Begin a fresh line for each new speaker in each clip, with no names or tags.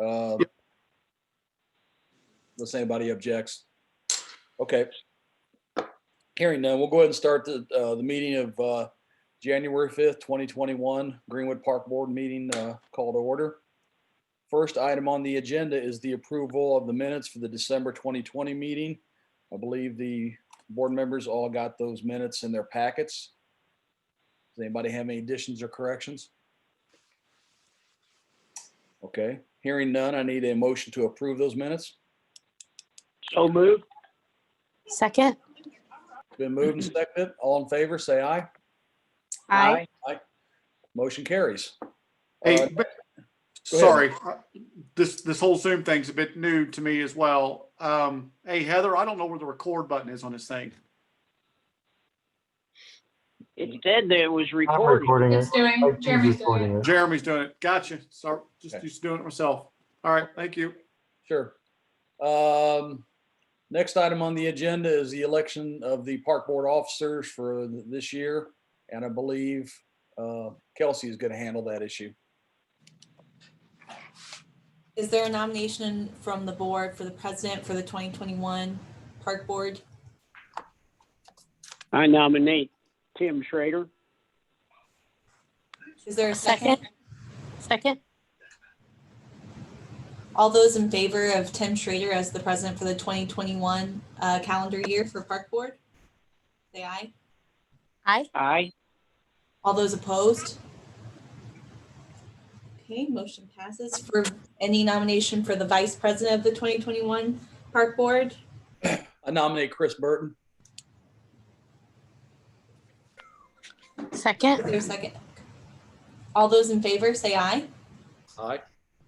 Uh, Unless anybody objects. Okay. Hearing none, we'll go ahead and start the meeting of January 5th, 2021, Greenwood Park Board meeting called to order. First item on the agenda is the approval of the minutes for the December 2020 meeting. I believe the board members all got those minutes in their packets. Does anybody have any additions or corrections? Okay, hearing none, I need a motion to approve those minutes.
So moved.
Second.
It's been moved and seconded. All in favor, say aye.
Aye.
Motion carries.
Hey,
Go
sorry, this whole Zoom thing's a bit new to me as well. Hey, Heather, I don't know where the record button is on this thing.
It said that it was
I'm
recording.
recording it.
It's doing, Jeremy's doing it.
Jeremy's doing it. Gotcha. Sorry, just doing it myself. All right, thank you.
Sure. Next item on the agenda is the election of the park board officers for this year. And I believe Kelsey is going to handle that issue.
Is there a nomination from the board for the president for the 2021 park board?
I nominate Tim Schrader.
Is there a second?
Second.
All those in favor of Tim Schrader as the president for the 2021 calendar year for park board? Say aye.
Aye.
Aye.
All those opposed? Okay, motion passes. For any nomination for the vice president of the 2021 park board?
I nominate Chris Burton.
Second.
Is there a second? All those in favor, say aye.
Aye.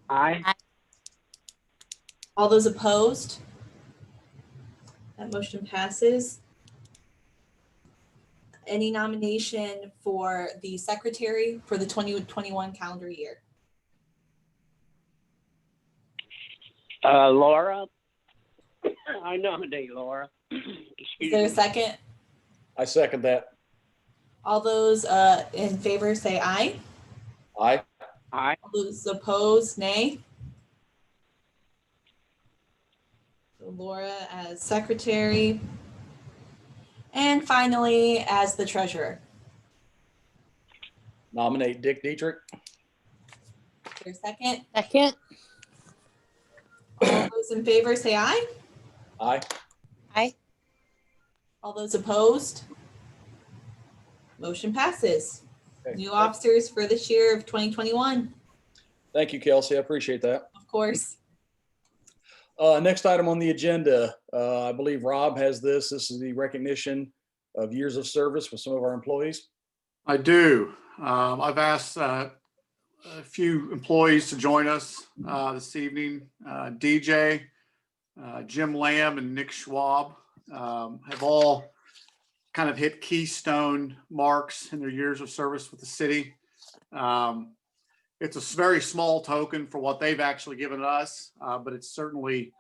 Aye.
All those opposed? That motion passes. Any nomination for the secretary for the 2021 calendar year?
Laura. I nominate Laura.
Is
Excuse
there a
me.
second?
I second that.
All those in favor say aye.
Aye.
Aye.
All those opposed, nay. So Laura as secretary. And finally, as the treasurer.
Nominate Dick Dietrich.
Is there a second?
Second.
All those in favor say aye.
Aye.
Aye.
All those opposed? Motion passes.
Okay.
New officers for this year of 2021,
Thank you, Kelsey. I appreciate that.
of course.
Next item on the agenda, I believe Rob has this. This is the recognition of years of service with some of our employees.
I do. I've asked a few employees to join us this evening. DJ, Jim Lamb, and Nick Schwab have all kind of hit keystone marks in their years of service with the city. It's a very small token for what they've actually given us, but it's certainly,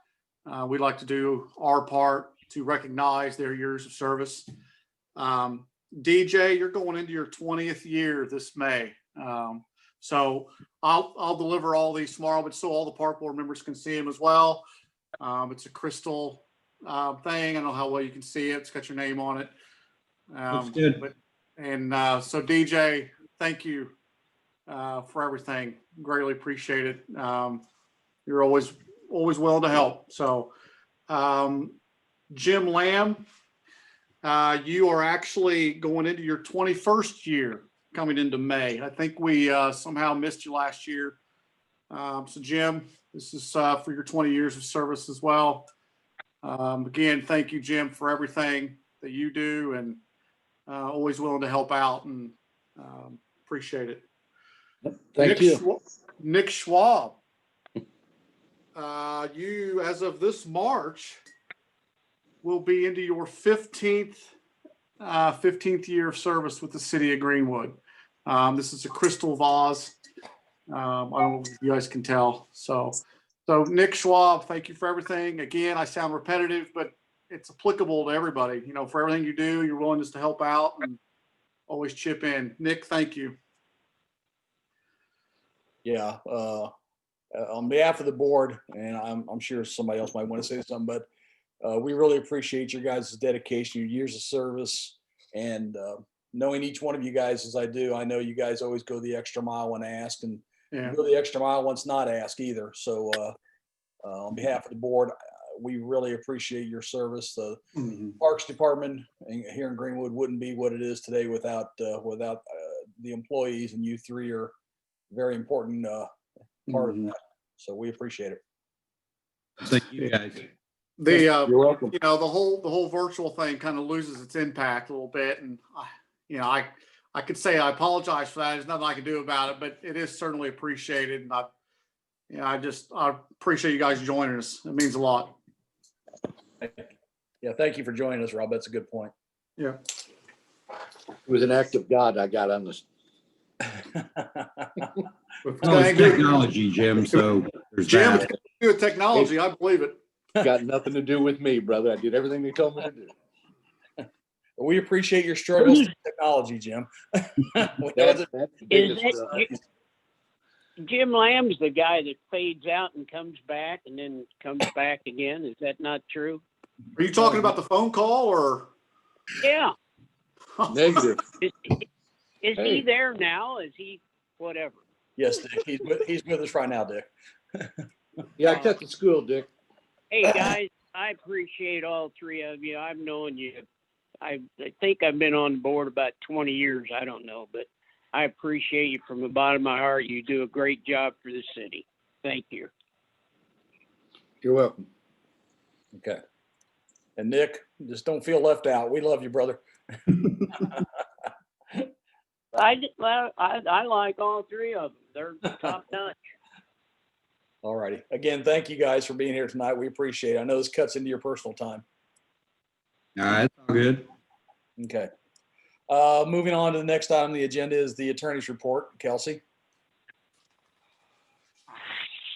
we'd like to do our part to recognize their years of service. DJ, you're going into your 20th year this May. So I'll deliver all these tomorrow, but so all the park board members can see them as well. It's a crystal thing. I don't know how well you can see it. It's got your name on it.
Looks good.
So DJ, thank you for everything. Greatly appreciate it. You're always willing to help. So Jim Lamb, you are actually going into your 21st year coming into May. I think we somehow missed you last year. So Jim, this is for your 20 years of service as well. Again, thank you, Jim, for everything that you do, and always willing to help out, and appreciate it.
Thank you.
Nick Schwab, you, as of this March, will be into your 15th year of service with the city of Greenwood. This is a crystal vase. I don't know if you guys can tell. So Nick Schwab, thank you for everything. Again, I sound repetitive, but it's applicable to everybody. You know, for everything you do, your willingness to help out and always chip in. Nick, thank you.
Yeah. on behalf of the board, and I'm sure somebody else might want to say something, but we really appreciate your guys' dedication, your years of service, and knowing each one of you guys as I do, I know you guys always go the extra mile when asked, and
Yeah.
go the extra mile once not asked either. So on behalf of the board, we really appreciate your service. The
Mhm.
Parks Department here in Greenwood wouldn't be what it is today without the employees, and you three are very important part of
Mhm.
that. So we appreciate it.
Thank you, guys.
The
You're welcome.
you know, the whole virtual thing kind of loses its impact a little bit, and I could say I apologize for that. There's nothing I can do about it, but it is certainly appreciated, and I appreciate you guys joining us. It means a lot.
Yeah, thank you for joining us, Rob. That's a good point.
Yeah.
It was an act of God I got on this.
Oh, it's technology, Jim, so there's
Jim,
that.
it's got to do with technology. I believe it.
Got nothing to do with me, brother. I did everything they told me to do.
We appreciate your struggles with technology, Jim. We know
That's
that-
the
Is
biggest,
that Jim Lamb's the guy that fades out and comes back and then comes back again? Is that not true?
Are you talking about the phone call or?
Yeah.
negative.
Is he
Hey.
there now? Is he whatever?
Yes, Dick. He's with us right now, Dick.
Yeah, I cut the school, Dick.
Hey guys, I appreciate all three of you. I've known you. I think I've been on the board about 20 years. I don't know, but I appreciate you from the bottom of my heart. You do a great job for the city. Thank you.
You're welcome.
Okay. And Nick, just don't feel left out. We love you, brother.
I like all three of them. They're top notch.
All righty. Again, thank you guys for being here tonight. We appreciate it. I know this cuts into your personal time.
All right, it's all good.
Okay. Moving on to the next item on the agenda is the attorney's report. Kelsey?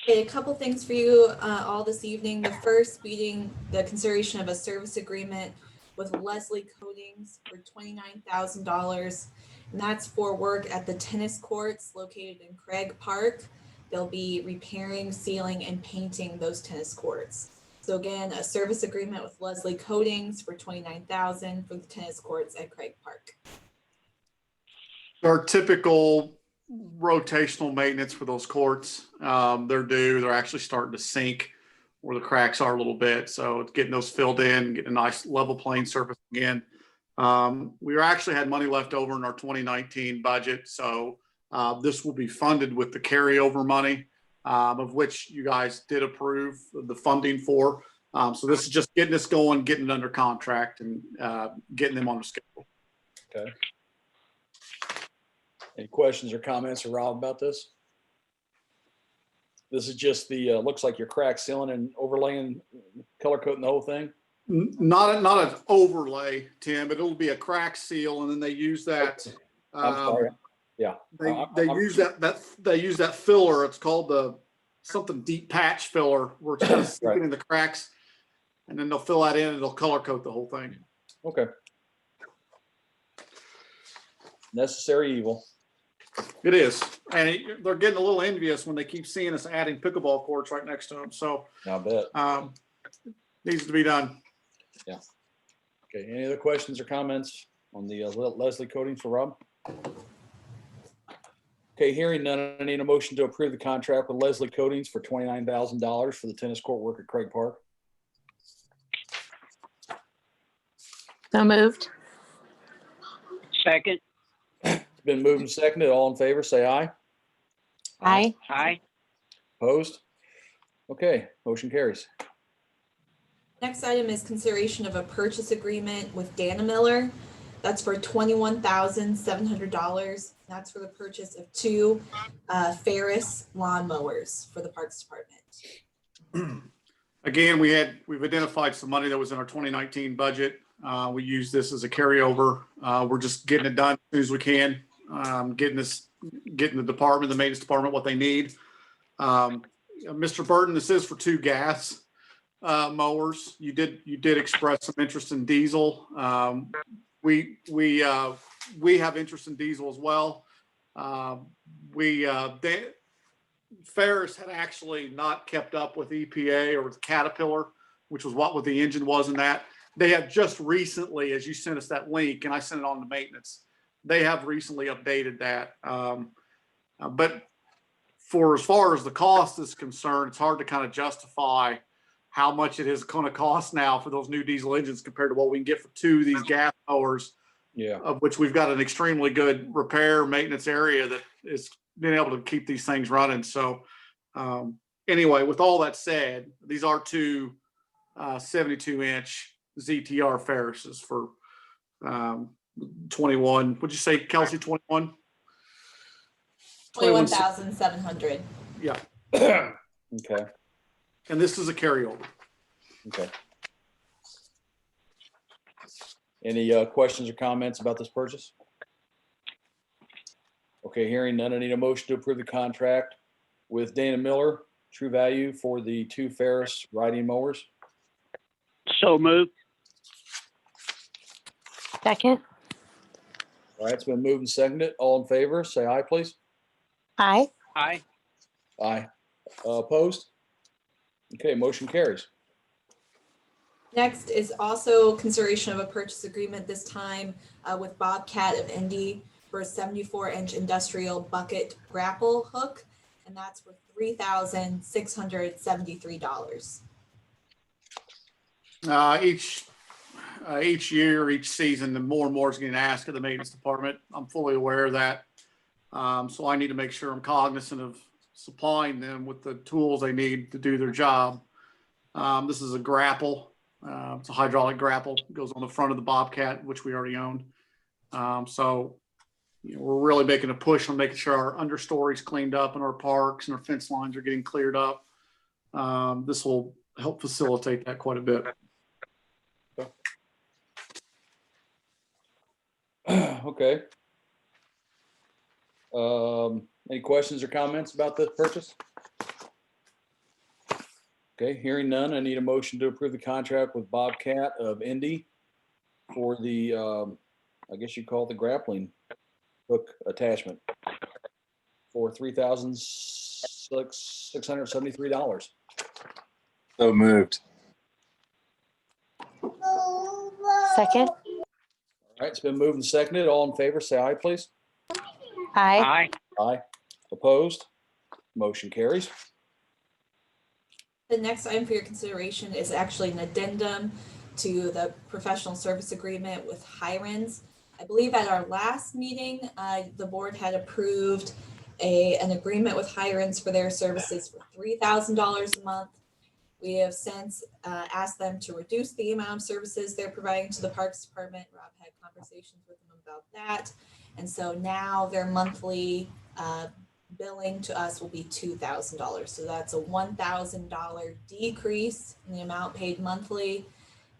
Okay, a couple things for you all this evening. The first being the consideration of a service agreement with Leslie Coatings for $29,000. And that's for work at the tennis courts located in Craig Park. They'll be repairing, sealing, and painting those tennis courts. So again, a service agreement with Leslie Coatings for $29,000 for the tennis courts at Craig Park.
Our typical rotational maintenance for those courts. They're due. They're actually starting to sink where the cracks are a little bit. So it's getting those filled in, getting a nice level playing surface again. We actually had money left over in our 2019 budget. So this will be funded with the carryover money, of which you guys did approve the funding for. So this is just getting this going, getting it under contract, and getting them on the schedule.
Okay. Any questions or comments for Rob about this? This is just the, looks like your crack sealing and overlaying, color coding the whole thing?
Not an overlay, Tim, but it'll be a crack seal, and then they use that.
I'm sorry. Yeah.
They use that filler. It's called the something deep patch filler, where it's kind of sticking
Right.
in the cracks, and then they'll fill that in and they'll color coat the whole thing.
Okay. Necessary evil.
It is, and they're getting a little envious when they keep seeing us adding pickleball courts right next to them. So
I bet.
needs to be done.
Okay. Any other questions or comments on the Leslie Coatings for Rob? Okay, hearing none, I need a motion to approve the contract with Leslie Coatings for $29,000 for the tennis court work at Craig Park.
So moved.
Second.
It's been moved and seconded. All in favor, say aye.
Aye.
Aye.
Opposed? Okay, motion carries.
Next item is consideration of a purchase agreement with Dana Miller. That's for $21,700. That's for the purchase of two Ferris lawnmowers for the Parks Department.
Again, we've identified some money that was in our 2019 budget. We use this as a carryover. We're just getting it done as soon as we can. Getting the department, the maintenance department, what they need. Mr. Burton, this is for two gas mowers. You did express some interest in diesel. We have interest in diesel as well. Ferris had actually not kept up with EPA or with Caterpillar, which was what the engine was in that. They have just recently, as you sent us that link, and I sent it on to maintenance, they have recently updated that. But for as far as the cost is concerned, it's hard to kind of justify how much it is going to cost now for those new diesel engines compared to what we can get for two of these gas mowers,
Yeah.
of which we've got an extremely good repair maintenance area that is being able to keep these things running. So anyway, with all that said, these are two 72-inch ZTR Ferrises for 21. Would you say, Kelsey, 21?
21,700.
Yeah.
Okay.
And this is a carryover.
Okay. Any questions or comments about this purchase? Okay, hearing none, I need a motion to approve the contract with Dana Miller, True Value, for the two Ferris riding mowers.
So moved.
Second.
All right, it's been moved and seconded. All in favor, say aye, please.
Aye.
Aye.
Aye. Opposed? Okay, motion carries.
Next is also consideration of a purchase agreement, this time with Bobcat of Indy for a 74-inch industrial bucket grapple hook, and that's for $3,673.
Each year, each season, the more and more is getting asked of the maintenance department. I'm fully aware of that. So I need to make sure I'm cognizant of supplying them with the tools they need to do their job. This is a grapple. It's a hydraulic grapple. It goes on the front of the Bobcat, which we already own. So we're really making a push on making sure our understory's cleaned up and our parks and our fence lines are getting cleared up. This will help facilitate that quite a bit.
Okay. Any questions or comments about this purchase? Okay, hearing none, I need a motion to approve the contract with Bobcat of Indy for the, I guess you call it the grappling hook attachment for $3,673.
So moved.
Second.
All right, it's been moved and seconded. All in favor, say aye, please.
Aye.
Aye.
Aye. Opposed? Motion carries.
The next item for your consideration is actually an addendum to the professional service agreement with Hirons. I believe at our last meeting, the board had approved an agreement with Hirons for their services for $3,000 a month. We have since asked them to reduce the amount of services they're providing to the Parks Department. Rob had conversations with them about that. And so now their monthly billing to us will be $2,000. So that's a $1,000 decrease in the amount paid monthly,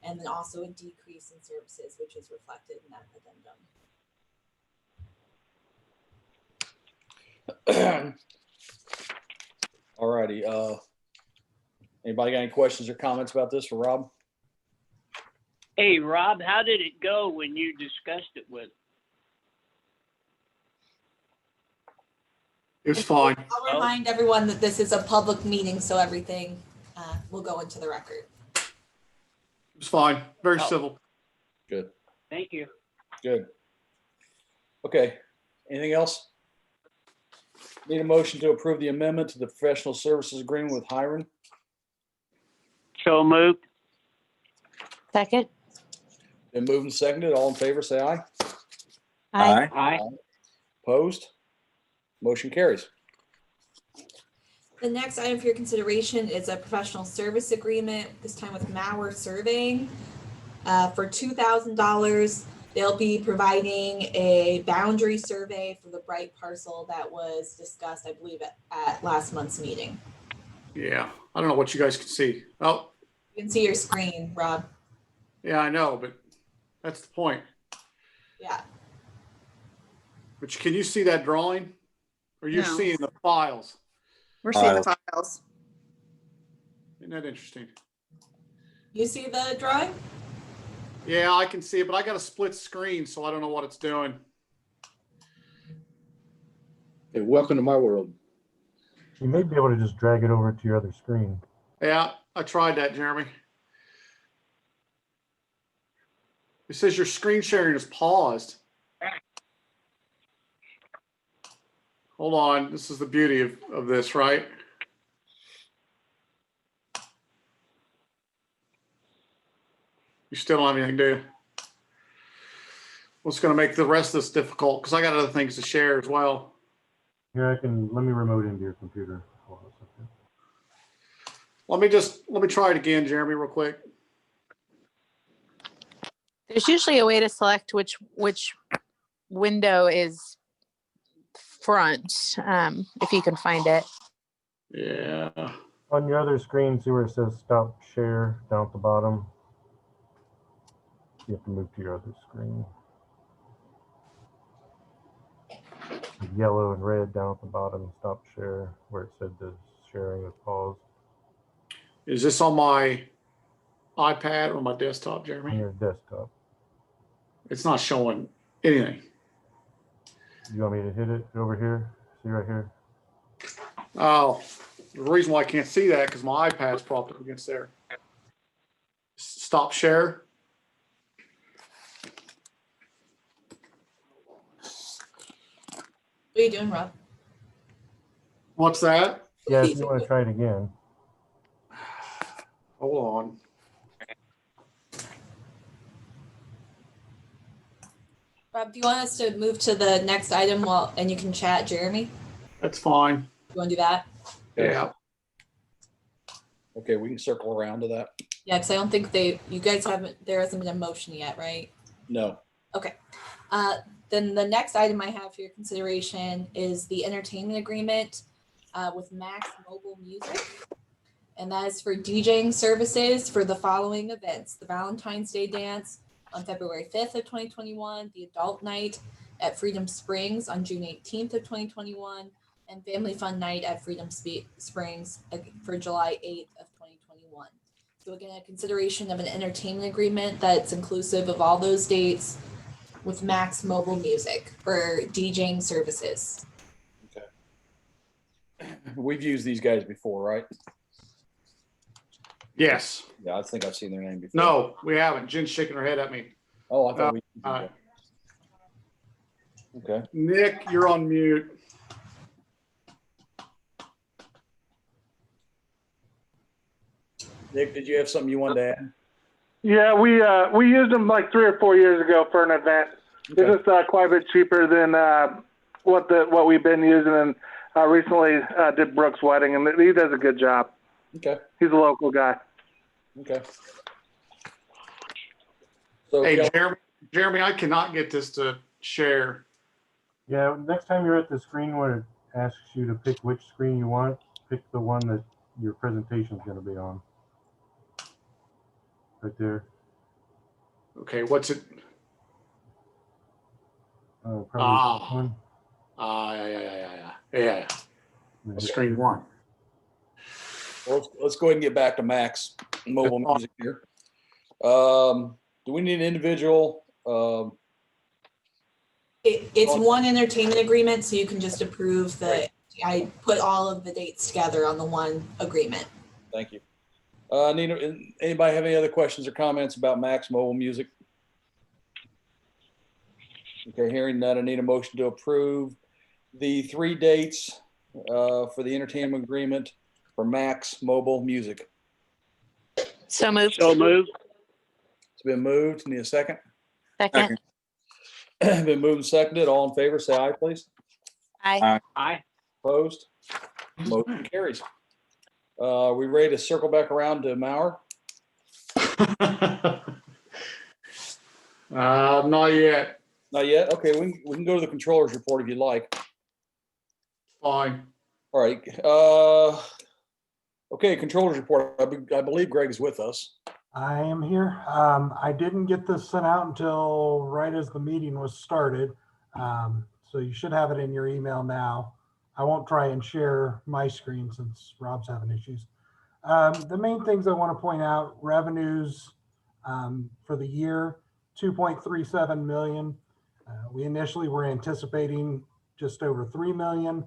and then also a decrease in services, which is reflected in that addendum.
All righty. Anybody got any questions or comments about this for Rob?
Hey, Rob, how did it go when you discussed it with?
It's fine.
I'll remind everyone that this is a public meeting, so everything will go into the record.
It's fine. Very civil.
Good,
Thank you.
good. Okay, anything else? Need a motion to approve the amendment to the professional services agreement with Hiron.
So moved.
Second.
Been moved and seconded. All in favor, say aye.
Aye.
Aye.
Opposed? Motion carries.
The next item for your consideration is a professional service agreement, this time with Mauer Surveying. For $2,000, they'll be providing a boundary survey for the Bright parcel that was discussed, I believe, at last month's meeting.
Yeah. I don't know what you guys can see. Oh,
You can see your screen, Rob.
yeah, I know, but that's the point.
Yeah.
But can you see that drawing? Or you're
No.
seeing the files?
We're seeing the files.
Isn't that interesting?
You see the drawing?
Yeah, I can see it, but I got a split screen, so I don't know what it's doing.
Hey, welcome to my world.
You may be able to just drag it over to your other screen.
Yeah, I tried that, Jeremy. It says your screen sharing is paused. Hold on, this is the beauty of this, right? You still don't have anything, do you? What's going to make the rest of this difficult? Because I got other things to share as well.
Here, let me remote into your computer. Hold on a second.
Let me try it again, Jeremy, real quick.
There's usually a way to select which window is front, if you can find it.
Yeah.
On your other screen, see where it says stop share down at the bottom? You have to move to your other screen. Yellow and red down at the bottom, stop share, where it said the sharing is paused.
Is this on my iPad or my desktop,
On
Jeremy?
your desktop.
It's not showing anything.
You want me to hit it over here? See right here?
Oh, the reason why I can't see that because my iPad's propped up against there. Stop share.
What are you doing, Rob?
What's that?
Yeah, if you want to try it again.
Hold on.
Rob, do you want us to move to the next item and you can chat Jeremy?
That's fine.
You want to do that?
Yeah.
Okay, we can circle around to that.
Yeah, because I don't think there hasn't been a motion yet, right?
No.
Okay. Then the next item I have for your consideration is the entertainment agreement with Max Mobile Music. And that is for DJing services for the following events: the Valentine's Day Dance on February 5th of 2021, the Adult Night at Freedom Springs on June 18th of 2021, and Family Fun Night at Freedom Springs for July 8th of 2021. So again, a consideration of an entertainment agreement that's inclusive of all those dates with Max Mobile Music for DJing services.
Okay. We've used these guys before, right?
Yes.
Yeah, I think I've seen their name before.
No, we haven't. Jen's shaking her head at me.
Oh, I thought we. Okay.
Nick, you're on mute.
Nick, did you have something you wanted to add?
Yeah, we used them like 3 or 4 years ago for an event.
Okay.
It's just quite a bit cheaper than what we've been using, and recently did Brooks' wedding, and he does a good job.
Okay.
He's a local guy.
Okay. So,
Hey,
Kelly,
Jeremy, I cannot get this to share.
Yeah, next time you're at the screen where it asks you to pick which screen you want, pick the one that your presentation is going to be on. Right there.
Okay, what's it?
Probably this one.
Yeah. Screen one.
well, let's go ahead and get back to Max Mobile Music here. Do we need an individual?
It's one entertainment agreement, so you can just approve I put all of the dates together on the one agreement.
Thank you. Anybody have any other questions or comments about Max Mobile Music? Okay, hearing none, I need a motion to approve the 3 dates for the entertainment agreement for Max Mobile Music.
So moved.
So moved.
It's been moved. Need a second?
Second.
Been moved and seconded. All in favor, say aye, please.
Aye.
Aye.
Opposed? Motion carries. We ready to circle back around to Mauer?
Not yet.
Not yet? Okay, we can go to the controller's report if you'd like.
Fine.
All right. Okay, controller's report. I believe Greg is with us.
I am here. I didn't get this sent out until right as the meeting was started. So you should have it in your email now. I won't try and share my screen since Rob's having issues. The main things I want to point out: revenues for the year, 2.37 million. We initially were anticipating just over 3 million.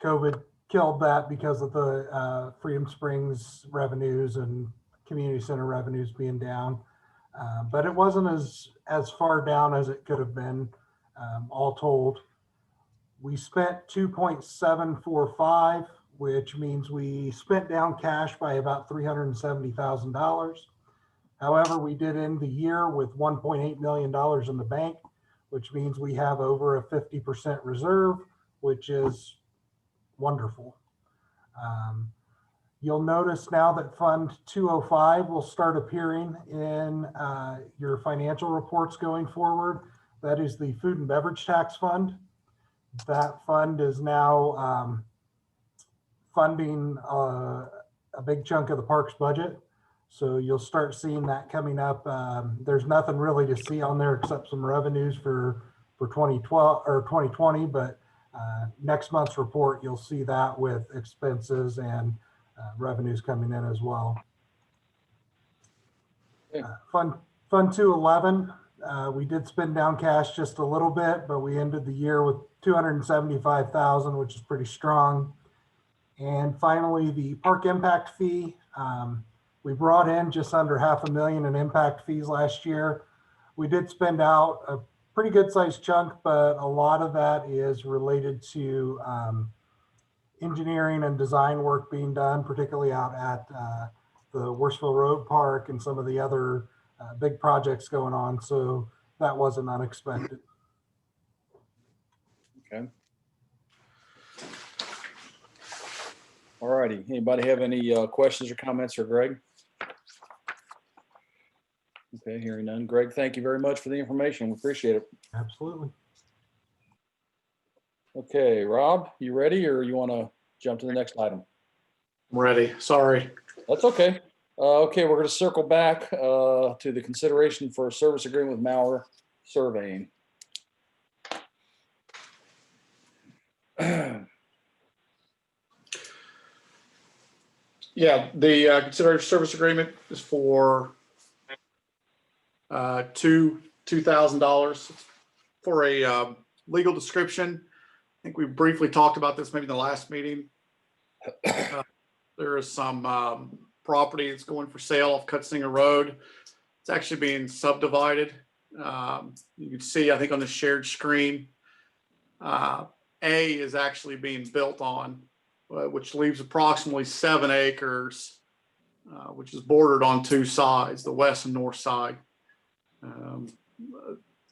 COVID killed that because of the Freedom Springs revenues and community center revenues being down. But it wasn't as far down as it could have been, all told. We spent 2.745, which means we spent down cash by about $370,000. However, we did end the year with $1.8 million in the bank, which means we have over a 50% reserve, which is wonderful. You'll notice now that Fund 205 will start appearing in your financial reports going forward. That is the Food and Beverage Tax Fund. That fund is now funding a big chunk of the parks budget. So you'll start seeing that coming up. There's nothing really to see on there except some revenues for 2012 or 2020, but next month's report, you'll see that with expenses and revenues coming in as well. Fund 211, we did spend down cash just a little bit, but we ended the year with 275,000, which is pretty strong. And finally, the park impact fee. We brought in just under $500,000 in impact fees last year. We did spend out a pretty good sized chunk, but a lot of that is related to engineering and design work being done, particularly out at the Worsville Road Park and some of the other big projects going on. So that wasn't unexpected.
Okay. All righty. Anybody have any questions or comments for Greg? Okay, hearing none. Greg, thank you very much for the information. We appreciate it.
Absolutely.
Okay, Rob, you ready or you want to jump to the next item?
I'm ready. Sorry.
That's okay. Okay, we're going to circle back to the consideration for a service agreement with Maurer Surveying.
Yeah, the considered service agreement is for $2,000 for a legal description. I think we briefly talked about this maybe in the last meeting. There is some property that's going for sale off Cutsinger Road. It's actually being subdivided. You can see, I think on the shared screen, A is actually being built on, which leaves approximately 7 acres, which is bordered on two sides, the west and north side.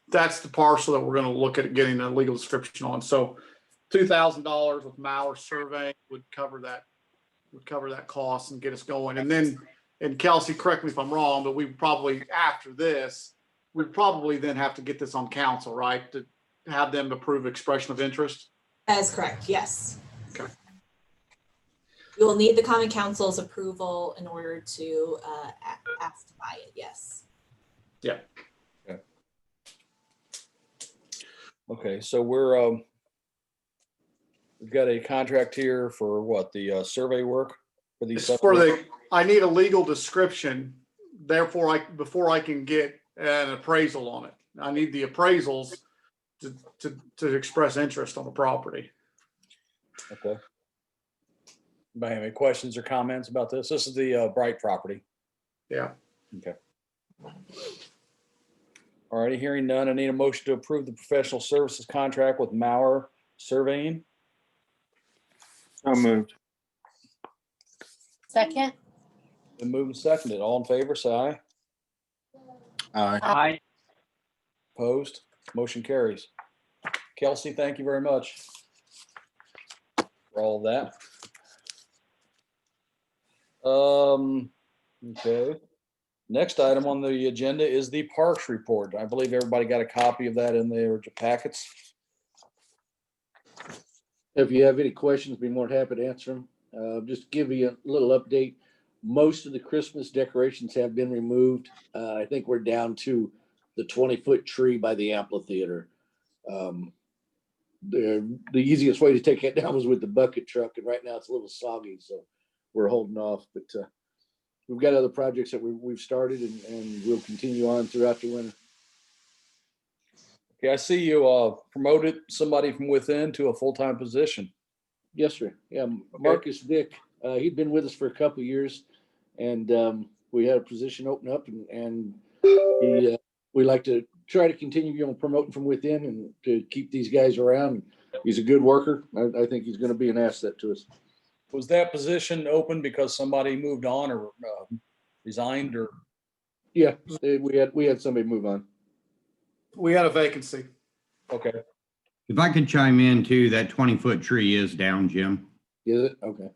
That's the parcel that we're going to look at getting a legal description on. So $2,000 with Maurer Surveying would cover that cost and get us going. And then, and Kelsey, correct me if I'm wrong, but we probably, after this, we'd probably then have to get this on council, right? To have them approve expression of interest?
That is correct, yes.
Okay.
You will need the common council's approval in order to ask to buy it, yes.
Yeah.
Okay. Okay, so we've got a contract here for what, the survey work for these?
It's for I need a legal description. Therefore, before I can get an appraisal on it, I need the appraisals to express interest on the property.
Okay. Anybody have any questions or comments about this? This is the Bright property.
Yeah.
Okay. All righty, hearing none, I need a motion to approve the professional services contract with Maurer Surveying.
So moved.
Second.
Been moved and seconded. All in favor, say aye.
Aye.
Aye.
Opposed? Motion carries. Kelsey, thank you very much for all of that. Okay. Next item on the agenda is the Parks Report. I believe everybody got a copy of that in their packets.
If you have any questions, be more than happy to answer them. Just to give you a little update. Most of the Christmas decorations have been removed. I think we're down to the 20-foot tree by the amphitheater. The easiest way to take it down was with the bucket truck, and right now it's a little soggy, so we're holding off. But we've got other projects that we've started and we'll continue on throughout the winter.
Okay, I see you promoted somebody from within to a full-time position.
Yes, sir. Yeah, Marcus Vick, he'd been with us for a couple of years, and we had a position open up, and he, we like to try to continue, promoting from within and to keep these guys around. He's a good worker. I think he's going to be an asset to us.
Was that position open because somebody moved on or resigned or?
Yeah, we had somebody move on.
We had a vacancy.
Okay.
If I could chime in too, that 20-foot tree is down, Jim.
Is it? Okay.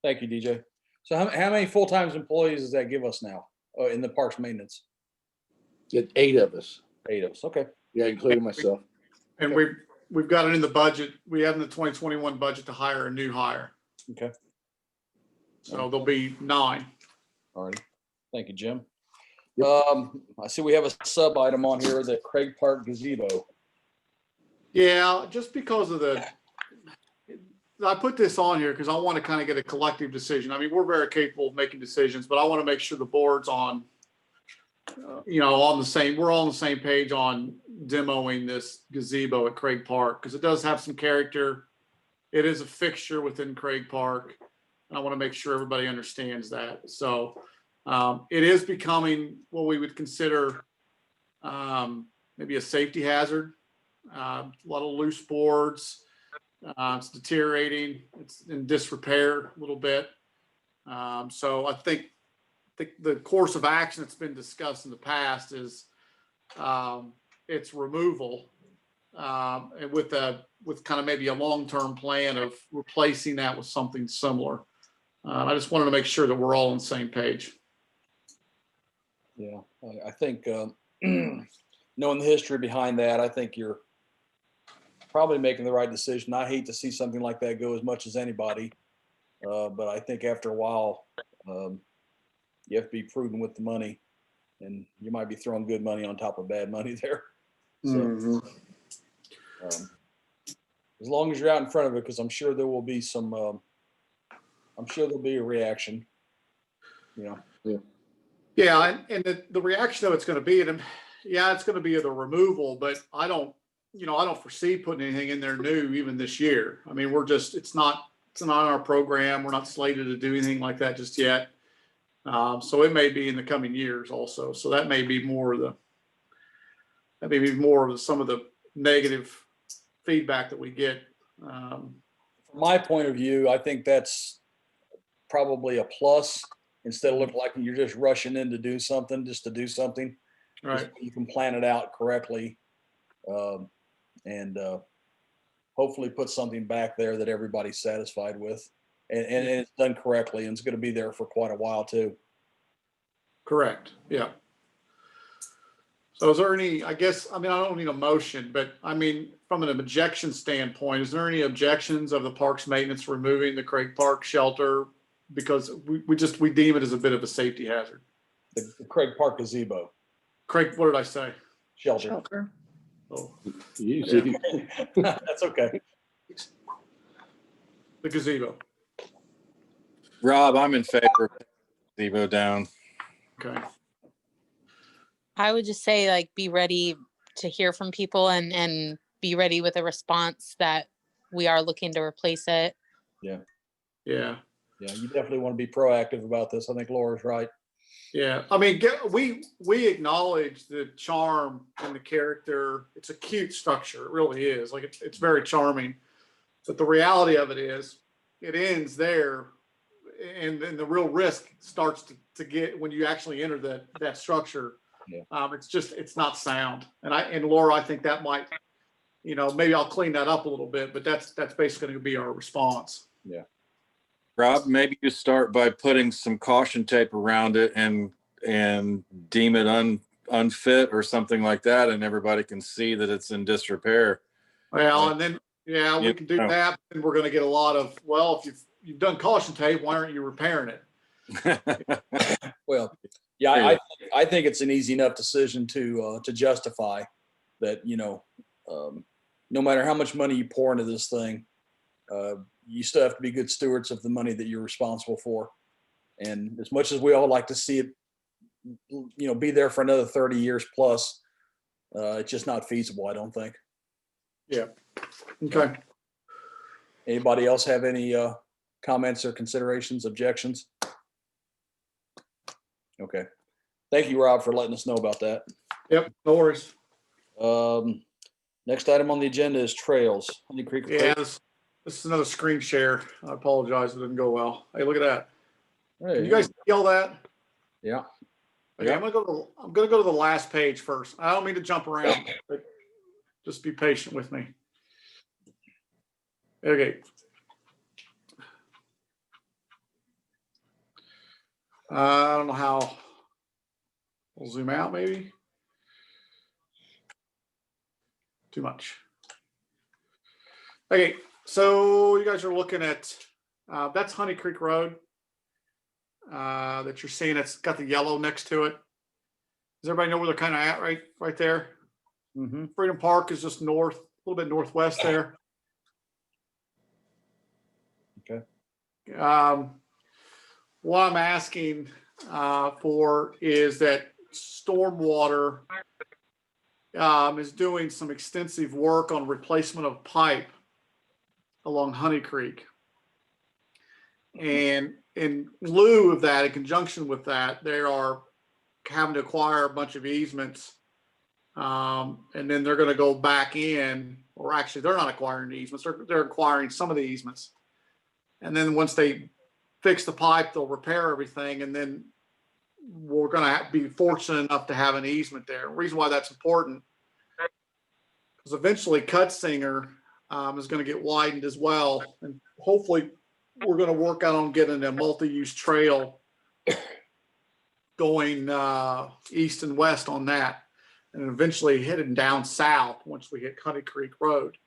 Thank you, DJ. So how many full-time employees does that give us now in the parks maintenance?
Get 8 of us.
8 of us. Okay.
Yeah, including myself.
And we've got it in the budget. We have in the 2021 budget to hire a new hire.
Okay.
So there'll be 9.
All right. Thank you, Jim. I see we have a sub item on here, the Craig Park gazebo.
Yeah, just because of I put this on here because I want to kind of get a collective decision. I mean, we're very capable of making decisions, but I want to make sure the board's on, on the same, we're all on the same page on demoing this gazebo at Craig Park because it does have some character. It is a fixture within Craig Park. And I want to make sure everybody understands that. So it is becoming what we would consider maybe a safety hazard. A lot of loose boards. It's deteriorating. It's in disrepair a little bit. So I think the course of action that's been discussed in the past is its removal, and with kind of maybe a long-term plan of replacing that with something similar. I just wanted to make sure that we're all on the same page.
Yeah, I think knowing the history behind that, I think you're probably making the right decision. I hate to see something like that go as much as anybody, but I think after a while, you have to be prudent with the money, and you might be throwing good money on top of bad money there. So, as long as you're out in front of it, because I'm sure there will be some. I'm sure there'll be a reaction. Yeah.
And the reaction though it's going to be, it's going to be the removal, but I don't foresee putting anything in there new even this year. I mean, it's not on our program. We're not slated to do anything like that just yet. So it may be in the coming years also. So that may be more of some of the negative feedback that we get.
From my point of view, I think that's probably a plus instead of looking like you're just rushing in to do something, just to do something.
Right.
You can plan it out correctly. And hopefully put something back there that everybody's satisfied with, and it's done correctly, and it's going to be there for quite a while too.
Correct. Yeah. So is there any, I don't need a motion, but I mean, from an objection standpoint, is there any objections of the parks maintenance removing the Craig Park shelter? Because we deem it as a bit of a safety hazard.
The Craig Park gazebo.
Craig, what did I say?
Shelter.
Oh,
Easy.
That's okay.
the gazebo.
Rob, I'm in favor of gazebo down.
Okay.
I would just say, like, be ready to hear from people and be ready with a response that we are looking to replace it.
Yeah.
Yeah.
Yeah, you definitely want to be proactive about this. I think Laura's right.
Yeah, I mean, we acknowledge the charm and the character. It's a cute structure. It really is. Like it's very charming. But the reality of it is, it ends there, and then the real risk starts to get when you actually enter that structure.
Yeah.
It's not sound. And Laura, I think that might, maybe I'll clean that up a little bit, but that's basically going to be our response.
Yeah.
Rob, maybe you start by putting some caution tape around it and deem it unfit or something like that, and everybody can see that it's in disrepair.
Well, and then we can do that, and we're going to get a lot of, well, if you've done caution tape, why aren't you repairing it?
Well, yeah, I think it's an easy enough decision to justify that. No matter how much money you pour into this thing, you still have to be good stewards of the money that you're responsible for. And as much as we all like to see it, be there for another 30 years plus, it's just not feasible, I don't think.
Yeah. Okay.
Anybody else have any comments or considerations, objections? Okay. Thank you, Rob, for letting us know about that.
Yep, no worries.
Next item on the agenda is trails. Honey Creek.
Yeah, this is another screen share. I apologize, it didn't go well. Hey, look at that.
Hey,
Can you guys see all that?
Yeah.
Okay, I'm gonna go to the last page first. I don't mean to jump around, but just be patient with me. Okay. I don't know how. We'll zoom out maybe. Too much. Okay, so you guys are looking at, that's Honey Creek Road that you're seeing. It's got the yellow next to it. Does everybody know where they're kind of at right there?
Mm-hmm.
Freedom Park is just north, a little bit northwest there.
Okay.
What I'm asking for is that Stormwater is doing some extensive work on replacement of pipe along Honey Creek. And in lieu of that, in conjunction with that, they are having to acquire a bunch of easements. And then they're going to go back in, or actually they're not acquiring the easements, they're acquiring some of the easements. And then once they fix the pipe, they'll repair everything. And then we're going to be fortunate enough to have an easement there. The reason why that's important is eventually Cutsinger is going to get widened as well. And hopefully we're going to work out on getting a multi-use trail going east and west on that, and eventually heading down south once we hit Honey Creek Road.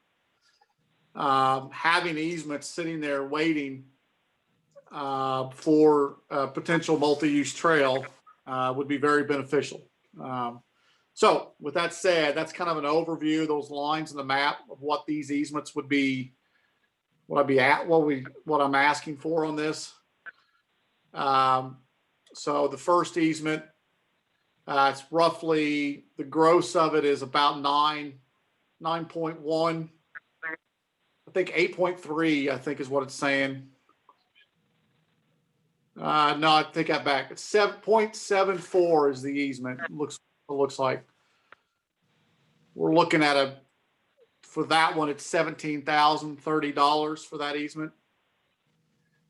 Having easements sitting there waiting for a potential multi-use trail would be very beneficial. So with that said, that's kind of an overview of those lines in the map of what these easements would be, what I'm asking for on this. So the first easement, it's roughly, the gross of it is about 9.1. I think 8.3, I think is what it's saying. No, I take that back. It's 7.74 is the easement. It looks like. We're looking at for that one, it's $17,030 for that easement.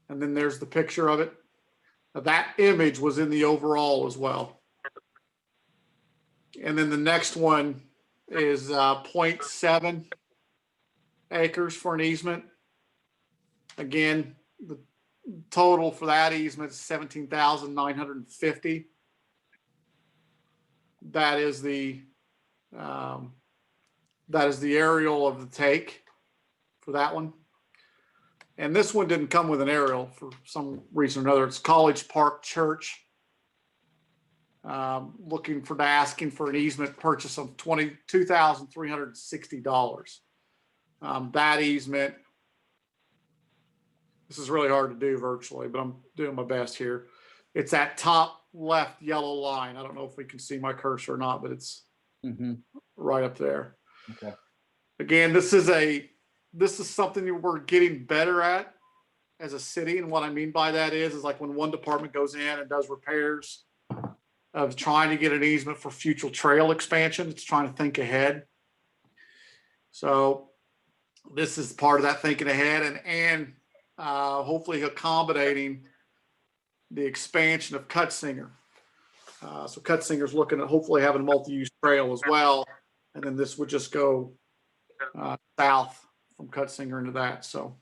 And then there's the picture of it. Now, that image was in the overall as well. And then the next one is 0.7 acres for an easement. Again, the total for that easement is $17,950. That is the aerial of the take for that one. And this one didn't come with an aerial for some reason or another. It's College Park Church. Asking for an easement purchase of $22,360. That easement, this is really hard to do virtually, but I'm doing my best here. It's that top left yellow line. I don't know if we can see my cursor or not, but it's right up there.
Okay.
Again, this is something that we're getting better at as a city. And what I mean by that is like when one department goes in and does repairs of trying to get an easement for future trail expansion. It's trying to think ahead. So this is part of that thinking ahead and hopefully accommodating the expansion of Cutsinger. So Cutsinger's looking at hopefully having a multi-use trail as well. And then this would just go south from Cutsinger into that. So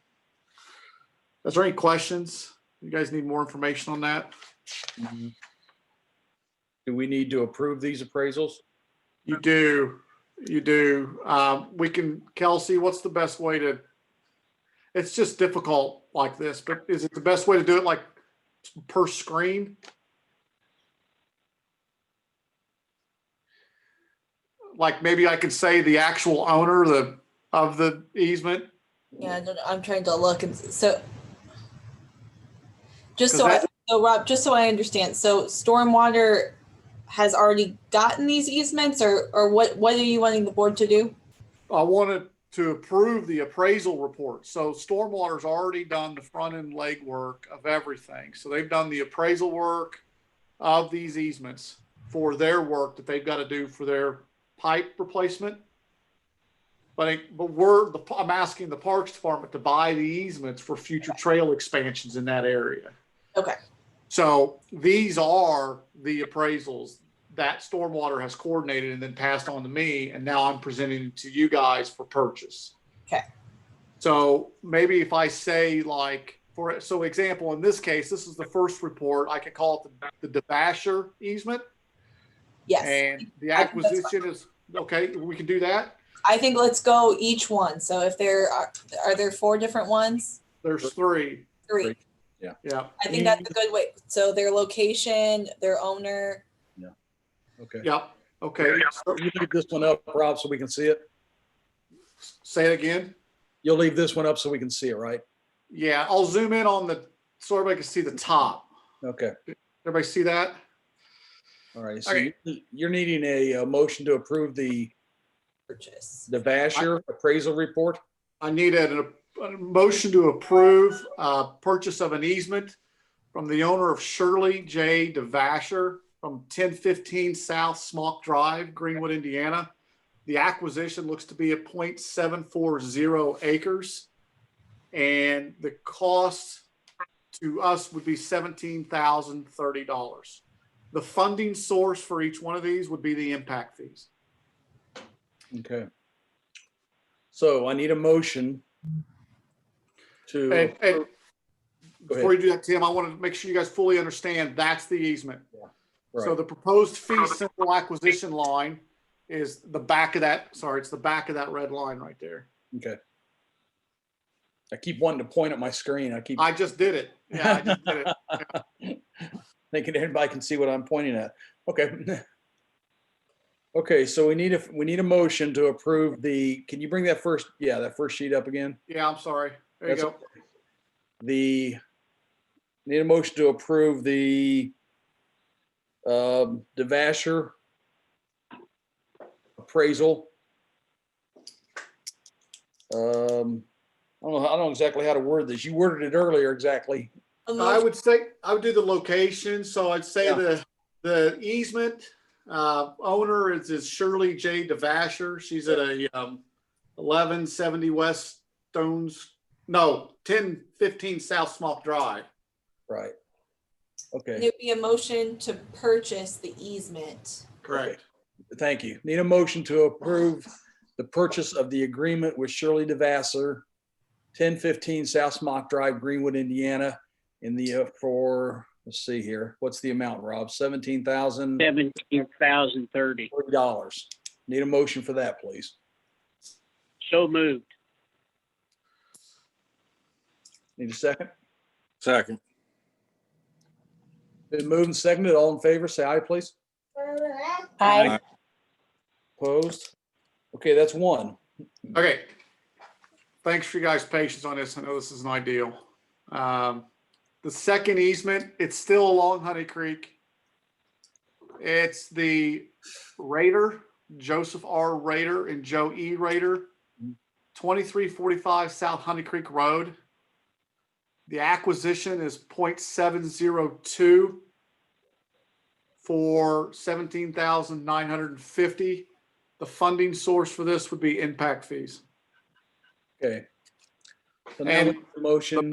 is there any questions? You guys need more information on that?
Do we need to approve these appraisals?
You do. We can, Kelsey, what's the best way to, it's just difficult like this, but is it the best way to do it like per screen? Like maybe I could say the actual owner of the easement.
Yeah, no, I'm trying to look, and so Rob, just so I understand, so Stormwater has already gotten these easements, or what are you wanting the board to do?
I want to approve the appraisal report. So Stormwater's already done the front end legwork of everything. So they've done the appraisal work of these easements for their work that they've got to do for their pipe replacement. But I'm asking the Parks Department to buy the easements for future trail expansions in that area.
Okay.
So these are the appraisals that Stormwater has coordinated and then passed on to me, and now I'm presenting it to you guys for purchase.
Okay.
So maybe if I say like, so example, in this case, this is the first report, I could call it the DeVasher easement.
Yes.
And the
I think that's
acquisition is, okay, we can do that.
I think let's go each one. So if there are there 4 different ones?
There's 3.
3.
Yeah.
Yeah.
I think that's a good way. So their location, their owner.
Okay.
Yep. Okay.
You leave this one up, Rob, so we can see it?
Say it again.
You'll leave this one up so we can see it, right?
Yeah, I'll zoom in on so everybody can see the top.
Okay.
Everybody see that?
All right. So
Okay.
you're needing a motion to approve the
Purchase.
Vasher appraisal report?
I need a motion to approve purchase of an easement from the owner of Shirley J. DeVasher from 1015 South Smock Drive, Greenwood, Indiana. The acquisition looks to be at 0.740 acres. And the cost to us would be $17,030. The funding source for each one of these would be the impact fees.
Okay. So I need a motion to.
And before you do that, Tim, I want to make sure you guys fully understand that's the easement. So
Right.
the proposed fee simple acquisition line is the back of that, it's the back of that red line right there.
Okay. I keep wanting to point at my screen.
I just did it. Yeah, I just did it.
Thinking everybody can see what I'm pointing at. Okay. Okay, so we need a motion to approve can you bring that first sheet up again?
Yeah, I'm sorry. There you
That's
go.
Need a motion to approve the Vasher appraisal. I don't know exactly how to word this. You worded it earlier exactly.
I would say, I would do the location. So I'd say
Yeah.
the easement owner is Shirley J. DeVasher. She's at a 1170 West 1015 South Smock Drive.
Right. Okay.
There'd be a motion to purchase the easement.
Correct.
Thank you. Need a motion to approve the purchase of the agreement with Shirley DeVasser, 1015 South Smock Drive, Greenwood, Indiana, in the let's see here. What's the amount, Rob? $17,000.
$17,030.
Need a motion for that, please.
So moved.
Need a second?
Second.
Been moved and seconded. All in favor, say aye, please.
Aye.
Opposed? Okay, that's one.
Okay. Thanks for you guys' patience on this. I know this isn't ideal. The second easement, it's still along Honey Creek. It's the Rader, Joseph R. Rader and Joe E. Rader, 2345 South Honey Creek Road. The acquisition is 0.702 for $17,950. The funding source for this would be impact fees.
Okay. So now
And
we have the motion.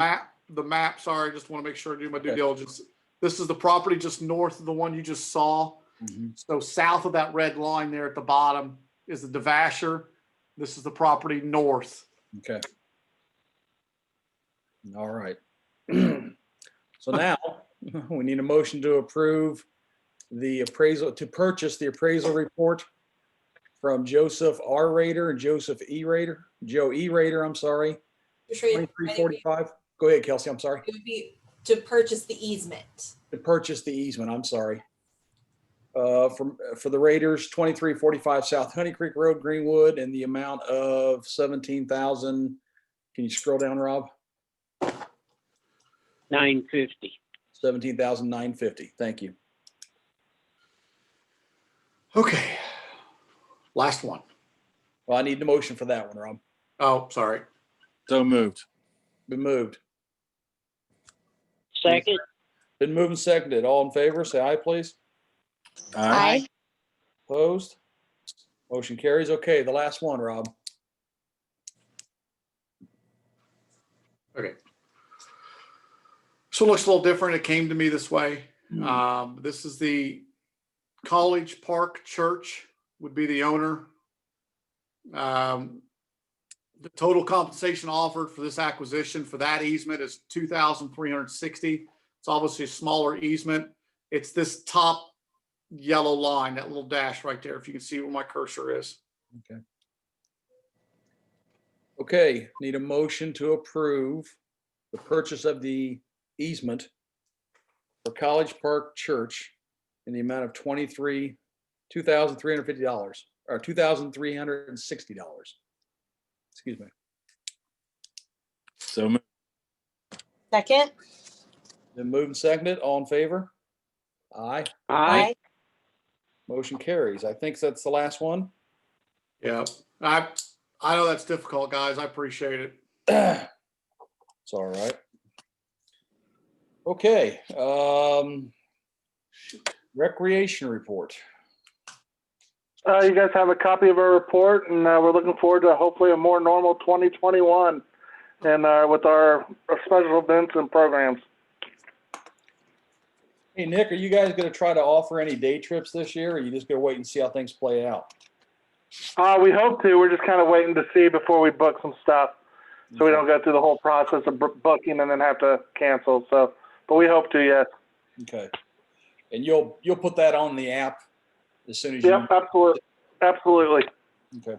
The map, sorry, I just want to make sure I do my due diligence. This is the property just north of the one you just saw.
Mhm.
So south of that red line there at the bottom is the DeVasher. This is the property north.
Okay. All right. So now we need a motion to approve to purchase the appraisal report from Joseph R. Rader and Joe E. Rader, I'm sorry. 2345. Go ahead, Kelsey, I'm sorry.
It would be to purchase the easement.
To purchase the easement, I'm sorry. For the Raiders, 2345 South Honey Creek Road, Greenwood, and the amount of 17,000. Can you scroll down, Rob?
$950.
17,950. Thank you.
Okay. Last one.
Well, I need the motion for that one, Rob.
Oh, sorry.
So moved.
Been moved.
Second.
Been moved and seconded. All in favor, say aye, please.
Aye.
Opposed? Motion carries. Okay, the last one, Rob.
Okay. So it looks a little different. It came to me this way. This is the College Park Church would be the owner. The total compensation offered for this acquisition for that easement is $2,360. It's obviously a smaller easement. It's this top yellow line, that little dash right there, if you can see where my cursor is.
Okay. Okay, need a motion to approve the purchase of the easement for College Park Church in the amount of $2,350 or $2,360. Excuse me.
So moved.
Second.
Then moved and seconded. All in favor? Aye.
Aye.
Motion carries. I think that's the last one.
Yeah. I know that's difficult, guys. I appreciate it.
It's all right. Okay. Recreation report.
You guys have a copy of our report, and we're looking forward to hopefully a more normal 2021 and with our special events and programs.
Hey, Nick, are you guys going to try to offer any day trips this year, or are you just going to wait and see how things play out?
We hope to. We're just kind of waiting to see before we book some stuff, so we don't go through the whole process of booking and then have to cancel. So, but we hope to, yes.
Okay. And you'll put that on the app as soon as you.
Yep, absolutely, absolutely.
Okay.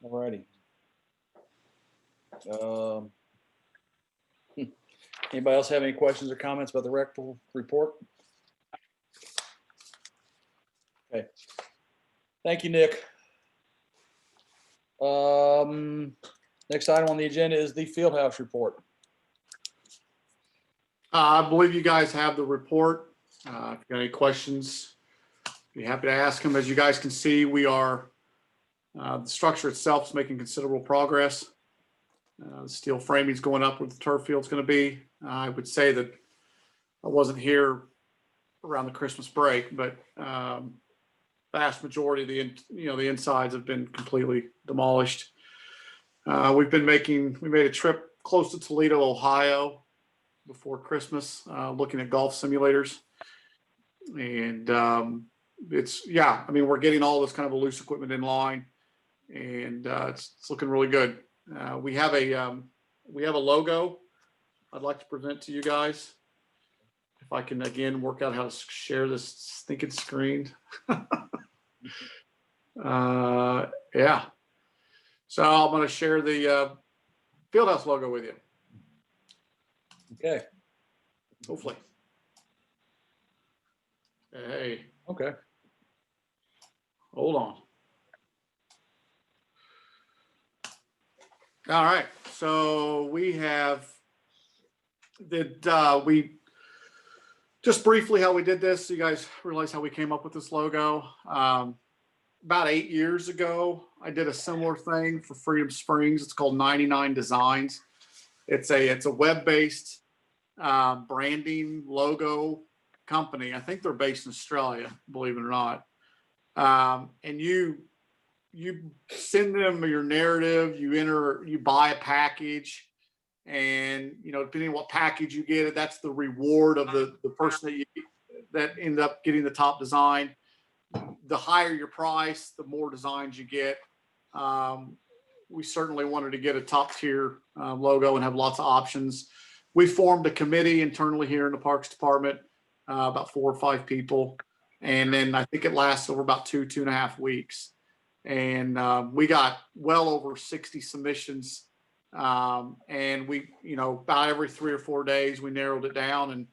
All righty. Anybody else have any questions or comments about the rec report? Okay. Thank you, Nick. Next item on the agenda is the Fieldhouse report.
I believe you guys have the report. If you got any questions, be happy to ask them. As you guys can see, we are, the structure itself is making considerable progress. The steel framing is going up where the turf field's going to be. I would say that I wasn't here around the Christmas break, but vast majority of the insides have been completely demolished. We made a trip close to Toledo, Ohio before Christmas, looking at golf simulators. And we're getting all this kind of loose equipment in line, and it's looking really good. We have a logo I'd like to present to you guys. If I can again work out how to share this stinking screen. Yeah. So I'm going to share the Fieldhouse logo with you.
Okay.
Hopefully. Hey.
Okay.
Hold on. All right. So we just briefly how we did this. So you guys realize how we came up with this logo. About 8 years ago, I did a similar thing for Freedom Springs. It's called 99 Designs. It's a web-based branding logo company. I think they're based in Australia, believe it or not. And you send them your narrative, you buy a package, and depending on what package you get, that's the reward of the person that end up getting the top design. The higher your price, the more designs you get. We certainly wanted to get a top tier logo and have lots of options. We formed a committee internally here in the Parks Department, about 4 or 5 people. And then I think it lasts over about 2.5 weeks. And we got well over 60 submissions. And we, about every 3 or 4 days, we narrowed it down. And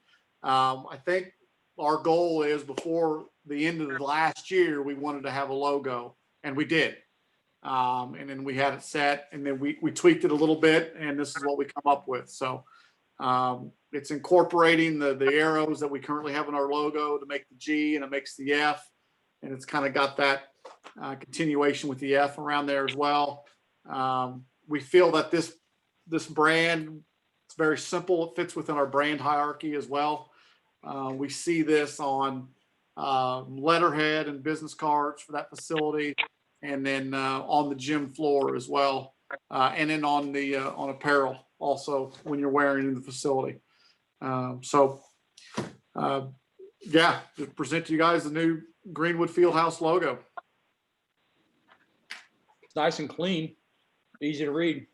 I think our goal is before the end of the last year, we wanted to have a logo, and we did. And then we had it set, and then we tweaked it a little bit, and this is what we come up with. So it's incorporating the arrows that we currently have in our logo to make the G, and it makes the F, and it's kind of got that continuation with the F around there as well. We feel that this brand, it's very simple. It fits within our brand hierarchy as well. We see this on letterhead and business cards for that facility, and then on the gym floor as well, and then on apparel also when you're wearing it in the facility. Yeah, to present to you guys the new Greenwood Fieldhouse logo.
It's nice and clean, easy to read.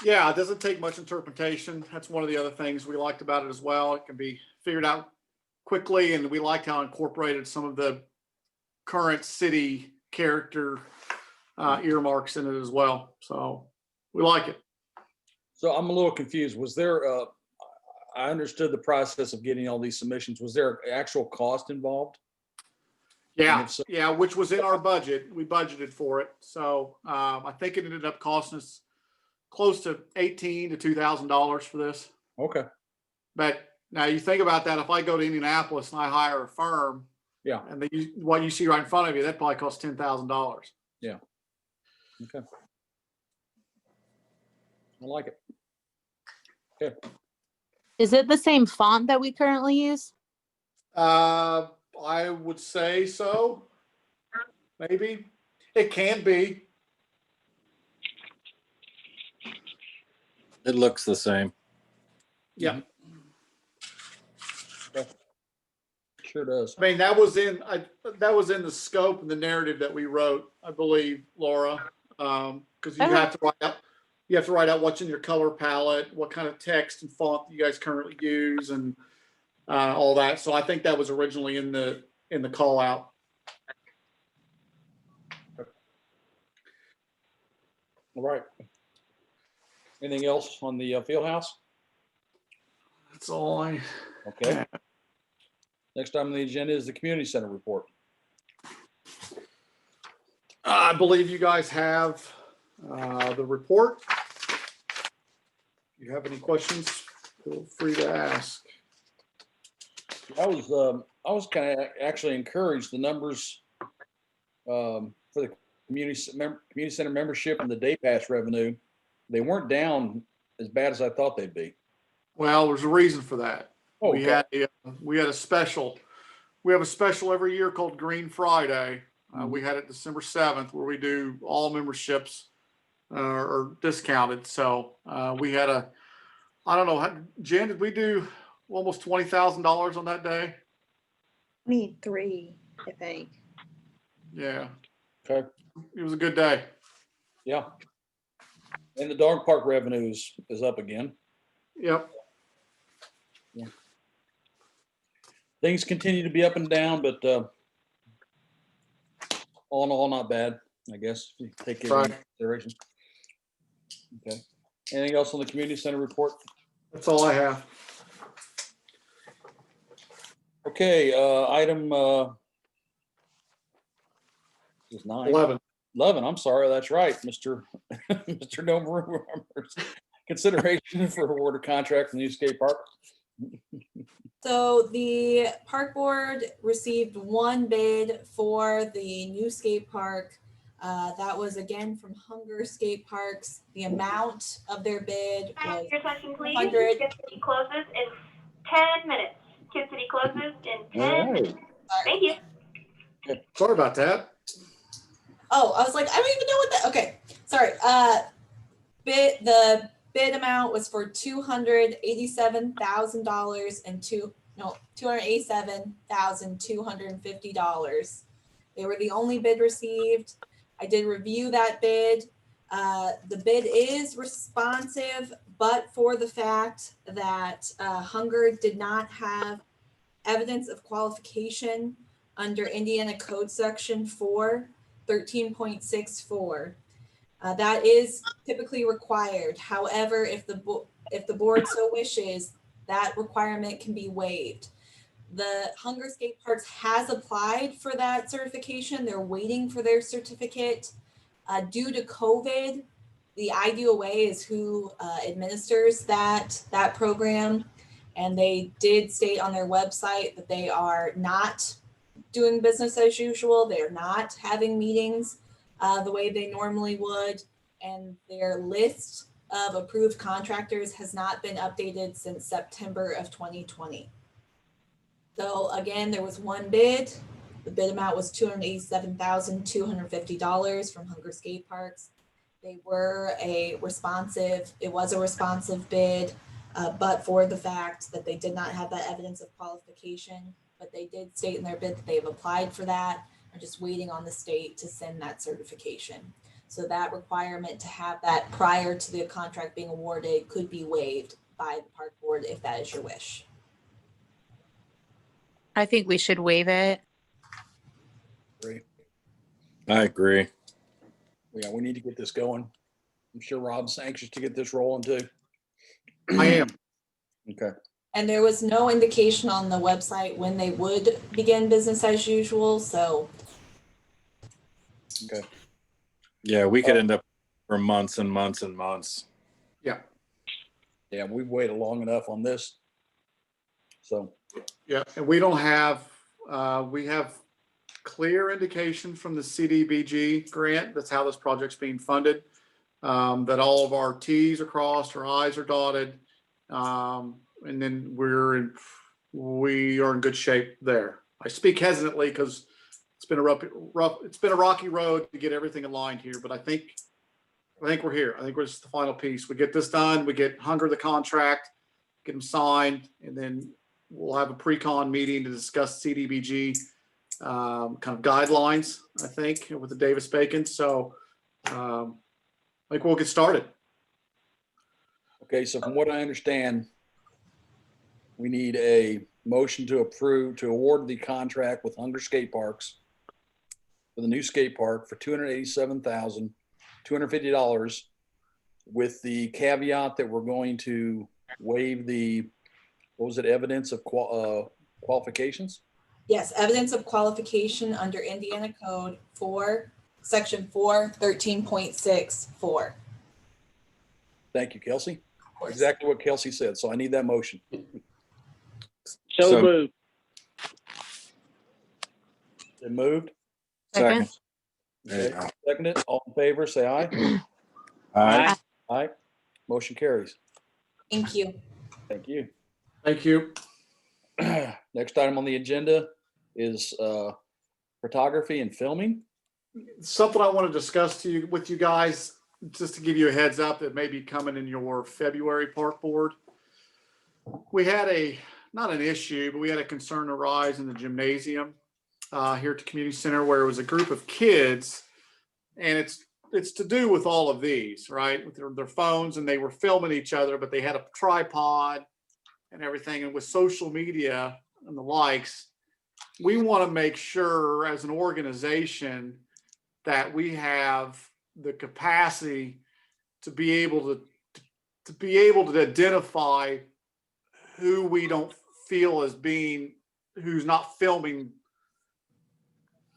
Yeah, it doesn't take much interpretation. That's one of the other things we liked about it as well. It can be figured out quickly, and we liked how it incorporated some of the current city character earmarks in it as well. So we like it.
So I'm a little confused. Was there, I understood the process of getting all these submissions. Was there actual cost involved?
Yeah, yeah, which was in our budget. We budgeted for it. So I think it ended up costing us close to $1,800 to $2,000 for this.
Okay.
But now you think about that. If I go to Indianapolis and I hire a firm,
yeah,
and what you see right in front of you, that probably costs $10,000.
Yeah. Okay. I like it. Okay.
Is it the same font that we currently use?
I would say so. Maybe it can be.
It looks the same.
Yeah.
Okay. Sure does.
I mean, that was in the scope and the narrative that we wrote, I believe, Laura. Because you have to write out what's in your color palette, what kind of text and font you guys currently use, and all that. So I think that was originally in the call out.
All right. Anything else on the field house?
That's all I.
Okay. Next item on the agenda is the community center report.
I believe you guys have the report. If you have any questions, feel free to ask.
I was kind of actually encouraged. The numbers for the community center membership and the day pass revenue, they weren't down as bad as I thought they'd be.
Well, there's a reason for that.
Oh,
we had a special. We have a special every year called Green Friday. We had it December 7th, where we do all memberships are discounted. So we had I don't know, Jen, did we do almost $20,000 on that day?
23, I think.
Yeah.
Okay.
It was a good day.
Yeah. And the dog park revenue is up again.
Yep.
Yeah. Things continue to be up and down, but all in all, not bad, I guess, if you take it into consideration. Okay. Anything else on the community center report?
That's all I have.
Okay, item is 9. 11, I'm sorry, that's right, Mr. Nomaru remembers. Consideration for award of contract for the new skate park.
So the park board received one bid for the new skate park. That was again from Hunger Skate Parks. The amount of their bid was
Your attention, please.
100.
Kid City closes in 10 minutes. Kid City closes in 10 minutes. Thank you.
Sorry about that.
Oh, I was like, I don't even know what that. Okay, sorry. The bid amount was for $287,000 and $287,250. They were the only bid received. I did review that bid. The bid is responsive, but for the fact that Hunger did not have evidence of qualification under Indiana Code Section 4:13.64. That is typically required. However, if the board so wishes, that requirement can be waived. The Hunger Skate Parks has applied for that certification. They're waiting for their certificate. Due to COVID, the IDOA is who administers that program. And they did state on their website that they are not doing business as usual. They're not having meetings the way they normally would. And their list of approved contractors has not been updated since September of 2020. So again, there was one bid. The bid amount was $287,250 from Hunger Skate Parks. It was a responsive bid, but for the fact that they did not have that evidence of qualification, but they did state in their bid that they have applied for that. They're just waiting on the state to send that certification. So that requirement to have that prior to the contract being awarded could be waived by the park board if that is your wish.
I think we should waive it.
Great.
I agree.
Yeah, we need to get this going. I'm sure Rob's anxious to get this rolling too.
I am.
Okay.
And there was no indication on the website when they would begin business as usual, so.
Okay.
Yeah, we could end up for months and months and months.
Yeah.
Yeah, we've waited long enough on this. So.
Yeah, and we don't have, we have clear indication from the CDBG grant, that's how this project's being funded, that all of our T's are crossed, our I's are dotted, and then we are in good shape there. I speak hesitantly because it's been a rocky road to get everything aligned here, but I think we're here. I think we're just the final piece. We get this done, we get Hunger the contract, get them signed, and then we'll have a pre-con meeting to discuss CDBG kind of guidelines, I think, with the Davis-Bacon. So I think we'll get started.
Okay, so from what I understand, we need a motion to award the contract with Hunger Skate Parks for the new skate park for $287,250 with the caveat that we're going to waive the, what was it, evidence of qualifications?
Yes, evidence of qualification under Indiana Code for Section 413.64.
Thank you, Kelsey. Exactly what Kelsey said. So I need that motion.
So moved.
It moved.
Second.
Okay. Second it. All in favor, say aye.
Aye.
Aye. Motion carries.
Thank you.
Thank you.
Thank you.
Next item on the agenda is photography and filming.
Something I want to discuss with you guys, just to give you a heads up that may be coming in your February park board. We had not an issue, but we had a concern arise in the gymnasium here at the community center where it was a group of kids, and it's to do with all of these, right? With their phones, and they were filming each other, but they had a tripod and everything. And with social media and the likes, we want to make sure as an organization that we have the capacity to be able to identify who we don't feel as being, who's not filming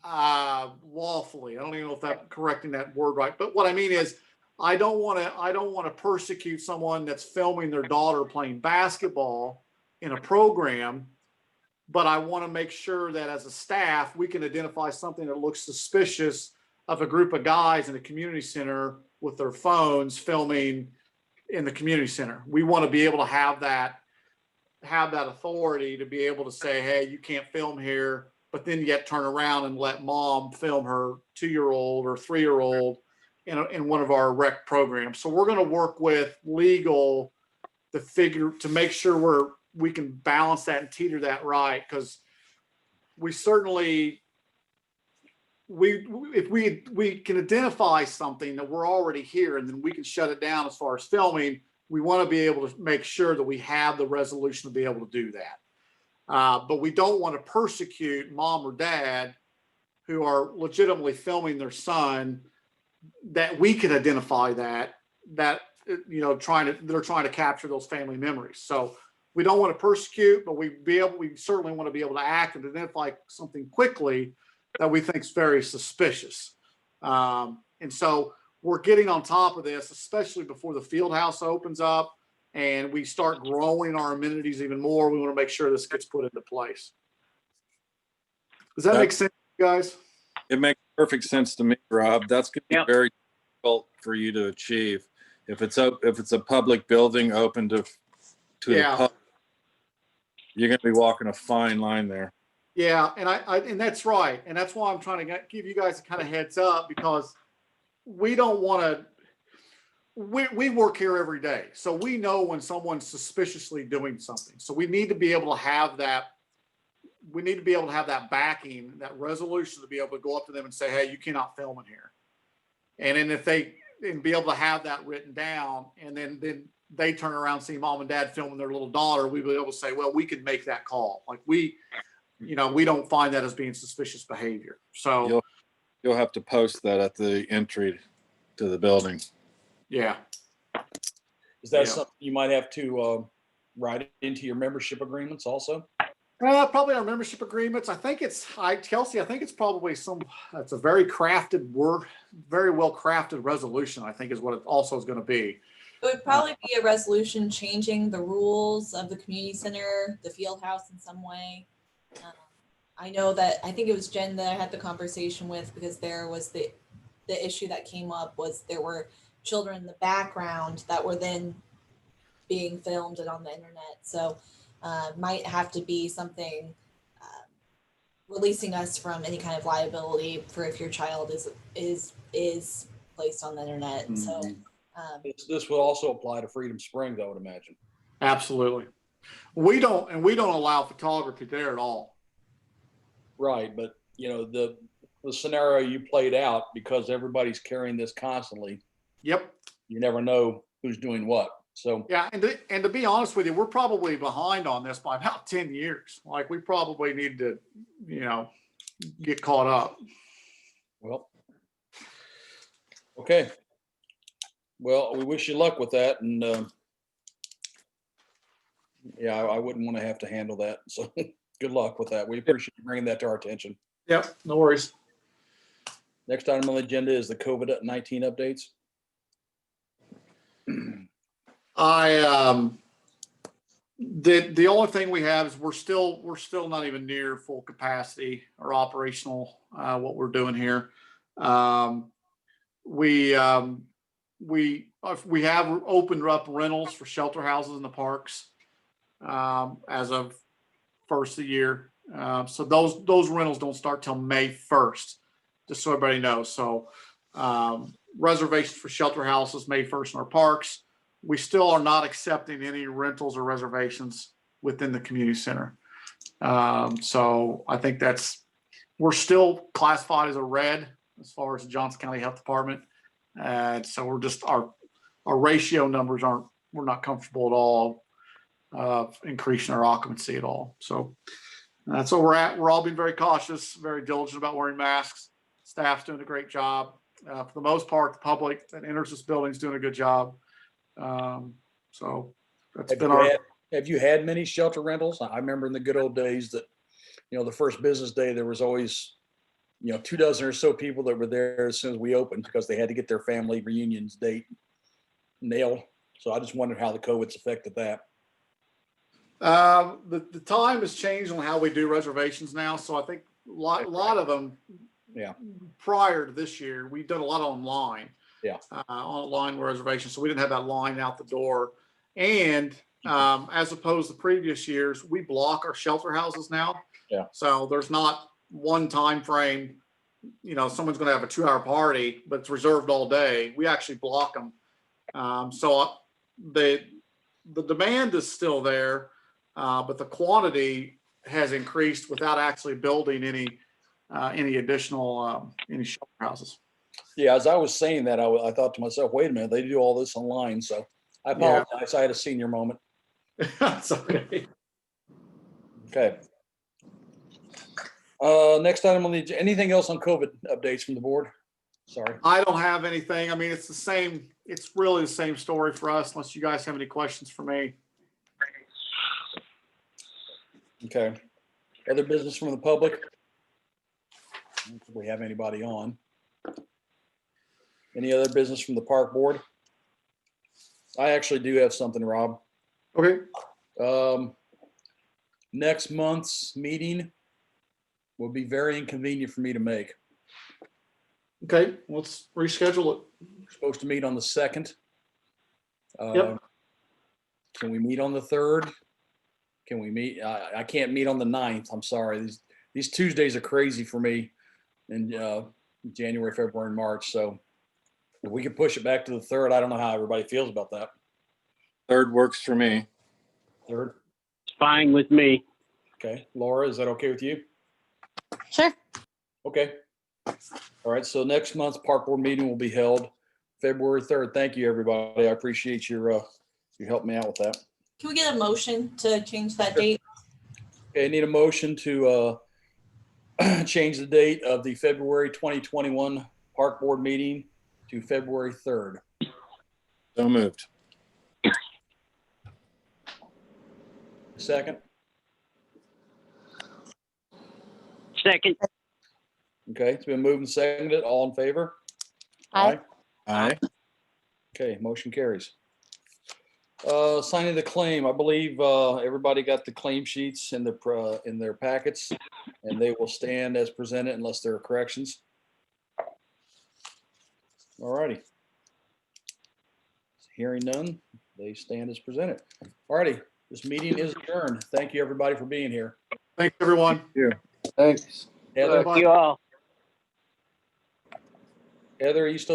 lawfully. I don't even know if I'm correcting that word right, but what I mean is I don't want to persecute someone that's filming their daughter playing basketball in a program, but I want to make sure that as a staff, we can identify something that looks suspicious of a group of guys in a community center with their phones filming in the community center. We want to be able to have that authority to be able to say, hey, you can't film here, but then yet turn around and let mom film her 2-year-old or 3-year-old in one of our rec programs. So we're going to work with legal to make sure we can balance that and teeter that right, because we certainly, if we can identify something that we're already here and then we can shut it down as far as filming, we want to be able to make sure that we have the resolution to be able to do that. But we don't want to persecute mom or dad who are legitimately filming their son, that we can identify that they're trying to capture those family memories. So we don't want to persecute, but we certainly want to be able to act and identify something quickly that we think is very suspicious. And so we're getting on top of this, especially before the field house opens up and we start growing our amenities even more. We want to make sure this gets put into place. Does that make sense, guys?
It makes perfect sense to me, Rob. That's going to be
Yep.
very difficult for you to achieve. If it's a public building open to the
Yeah.
public, you're going to be walking a fine line there.
Yeah, and and that's right. And that's why I'm trying to give you guys a kind of heads up, because we don't want to, we work here every day. So we know when someone's suspiciously doing something. So we need to be able to have that. We need to be able to have that backing, that resolution to be able to go up to them and say, hey, you cannot film in here. And then and be able to have that written down, and then they turn around and see mom and dad filming their little daughter, we'll be able to say, well, we can make that call. Like we don't find that as being suspicious behavior. So
You'll have to post that at the entry to the building.
yeah.
Is that
Yeah.
something you might have to write into your membership agreements also?
Probably our membership agreements. Kelsey, I think it's probably it's a very crafted word, very well crafted resolution, I think is what it also is going to be.
It would probably be a resolution changing the rules of the community center, the field house in some way. I know that, I think it was Jen that I had the conversation with, because there was the issue that came up was there were children in the background that were then being filmed and on the internet. So might have to be something releasing us from any kind of liability for if your child is placed on the internet.
Mm-hmm.
So
This will also apply to Freedom Springs, I would imagine.
Absolutely. We don't allow photography there at all.
Right, but the scenario you played out, because everybody's carrying this constantly.
Yep.
You never know who's doing what. So
yeah, and to be honest with you, we're probably behind on this by about 10 years. Like we probably need to, get caught up.
Well, okay. Well, we wish you luck with that, and I wouldn't want to have to handle that. So good luck with that. We appreciate you bringing that to our attention.
Yep, no worries.
Next item on the agenda is the COVID-19 updates.
The only thing we have is we're still not even near full capacity or operational, what we're doing here. We have opened up rentals for shelter houses in the parks as of first of the year. So those rentals don't start till May 1st, just so everybody knows. So reservations for shelter houses May 1st in our parks. We still are not accepting any rentals or reservations within the community center. So I think we're still classified as a red as far as the Johnson County Health Department. And so we're just, our ratio numbers we're not comfortable at all increasing our occupancy at all. So that's where we're at. We're all being very cautious, very diligent about wearing masks. Staff's doing a great job. For the most part, the public that enters this building is doing a good job. So that's
have you had many shelter rentals? I remember in the good old days that, the first business day, there was always, 24 or so people that were there as soon as we opened because they had to get their family reunions date nailed. So I just wondered how the COVID's affected that.
The time has changed on how we do reservations now. So I think a lot of them, prior to this year, we've done a lot online.
Yeah.
Online reservations. So we didn't have that line out the door. And as opposed to previous years, we block our shelter houses now.
Yeah. So
there's not one time frame, someone's going to have a 2-hour party, but it's reserved all day. We actually block them. So the demand is still there, but the quantity has increased without actually building any additional any shelter houses.
Yeah, as I was saying that, I thought to myself, wait a minute, they do all this online. So I apologize. I had a senior moment.
That's okay.
Okay. Next item on the agenda, anything else on COVID updates from the board? Sorry.
I don't have anything. I mean, it's really the same story for us, unless you guys have any questions for me.
Okay. Other business from the public? I don't think we have anybody on. Any other business from the park board? I actually do have something, Rob.
Okay.
Next month's meeting will be very inconvenient for me to make.
Okay, let's reschedule it.
We're supposed to meet on the 2nd.
Yep.
Can we meet on the 3rd? Can we meet? I can't meet on the 9th. I'm sorry. These Tuesdays are crazy for me in January, February, and March. So if we could push it back to the 3rd, I don't know how everybody feels about that.
3rd works for me.
3rd.
It's fine with me.
Okay. Laura, is that okay with you?
Sure.
Okay. All right. So next month's park board meeting will be held February 3rd. Thank you, everybody. I appreciate your you helped me out with that.
Can we get a motion to change that date?
Okay, I need a motion to change the date of the February 2021 park board meeting to February 3rd.
So moved.
Second.
Second.
Okay, it's been moved and seconded. All in favor?
Aye.
Aye.
Okay, motion carries. Signing the claim. I believe everybody got the claim sheets in their packets, and they will stand as presented unless there are corrections. All righty. Hearing none, they stand as presented. All righty, this meeting is adjourned. Thank you, everybody, for being here.
Thanks, everyone.
Thanks.
Heather,
Thank you all.
Heather, are you still there?